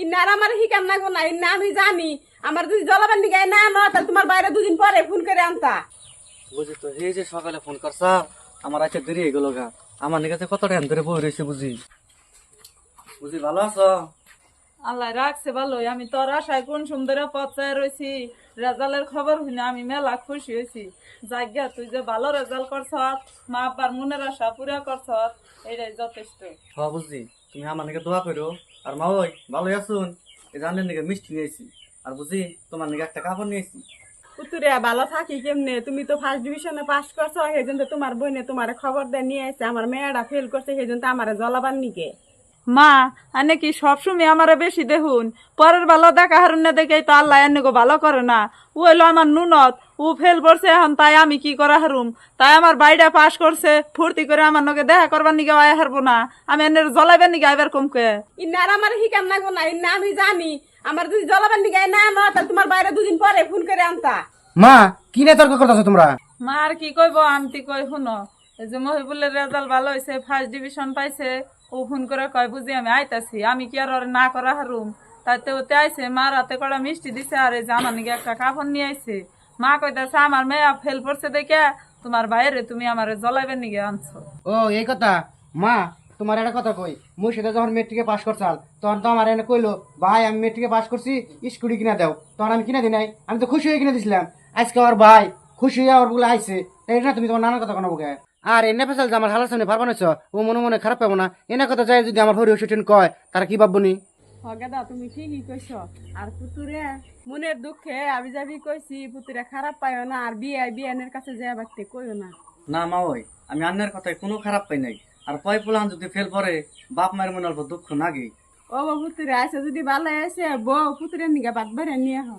Inner আমার হিকাম না গো না ইন্না আমি জানি আমার যদি জলাবান নিগায় না ন তাহলে তোমার বাইরে দুদিন পরে ফোন করে আনতা। বুঝি তো এই যে সকালে ফোন করছা আমার আজকে দেরি হয়ে গেল গা। আমার কাছে কত টাইম ধরে বই রয়েছে বুঝি। বুঝি ভালো আছো? আল্লাহ রাখছে ভালোই। আমি তোর আশায় কোন সুন্দর পচায় রয়েছি, রেজাল্টের খবর শুনে আমি মেলা খুশি হয়েছি। যাজ্ঞা তুই যে ভালো রেজাল্ট করছ, মা আব্বার মনের আশা পুরা করছ, এটাই যথেষ্ট। হ্যাঁ বুঝি, তুমি আমার নাকি দোয়া করো। আর মা ওই ভালোই আসুন, এই রান্নার নাকি মিষ্টি নিয়েছি। আর বুঝি তোমার নাকি একটা কাপড় নিয়েছি। পুতুরে ভালো থাকি কেমনে? তুমি তো ফার্স্ট ডিভিশনে পাস করছো, সেই জন্য তোমার বোনে তোমার খবর দিয়ে নিয়ে আসছে আমার মেয়েটা ফেল করছে, সেই জন্য আমার জলাবান নিকে। মা আনে কি সবসময় আমারে বেশি দেখুন, পরের ভালো দেখা হারুন না দেখে তো আল্লাহ এনে ভালো করে না। ও হইলো আমার নুনত, ও ফেল করছে এখন, তাই আমি কি করা হারুম? তাই আমার বাইরে পাস করছে, ফুর্তি করে আমার নকে দেখা করবার নিকে আয় হারবো না? আমি এনে জ্বলাইবার নিকে আইবার কমকে? ইন্নার আমার হিকাম না গো না ইন্না আমি জানি আমার যদি জলাবান নিগায় না ন তাহলে তোমার বাইরে দুদিন পরে ফোন করে আনতা। মা কি নিয়ে তর্ক করতেছো তোমরা? মা আর কি কইব, আমি কই শুনো, এই যে মহিবুলের রেজাল্ট ভালো হয়েছে, ফার্স্ট ডিভিশন পাইছে, ও ফোন করে কয় বুঝি আমি আইতাছি, আমি কি আর ওরে না করা হারুম? তাইতে ওতে আইছে, মা রাতে কড়া মিষ্টি দিছে, আর এই যে আমার নাকি একটা কাপড় নিয়ে আইছে। মা কইতাছে আমার মেয়ে ফেল পড়ছে দেখে তোমার বাইরে তুমি আমার জ্বলাইবেন নিকে আনছো। ও এই কথা। মা তোমার একটা কথা কই, মুই সেটা যখন মেট্রিকে পাস করছাল তখন তো আমার এনে কইলো ভাই আমি মেট্রিকে পাস করছি, স্কুটি কিনা দাও। তখন আমি কিনা দিই নাই, আমি তো খুশি হয়ে কিনে দিছিলাম। আজকে আমার ভাই খুশি হয়ে আমার বলে আইছে, এই না তুমি তোমার নানার কথা কোনো বুকে। আর এনে ফেসাল যে আমার হালার সামনে পারবা না, ও মনে মনে খারাপ পাবো না। এনে কথা যায় যদি আমার হরি ওষুধ কয় তারা কি ভাববো নি? হগেদা তুমি ঠিকই কইছ। আর পুতুরে মনের দুঃখে আমি যাবি কইছি, পুতুরে খারাপ পাইও না, আর বিয়ানের কাছে যায় বাড়তে কইও না। না মা ওই, আমি আন্নার কথায় কোনো খারাপ পাই নাই। আর পয় পোলান যদি ফেল পরে বাপ মায়ের মনে অল্প দুঃখ নাগে। ও বউ পুতুরে আসে যদি ভালো আসে বউ পুতুরে নিগা বাদ বেড়ে নিয়ে হ।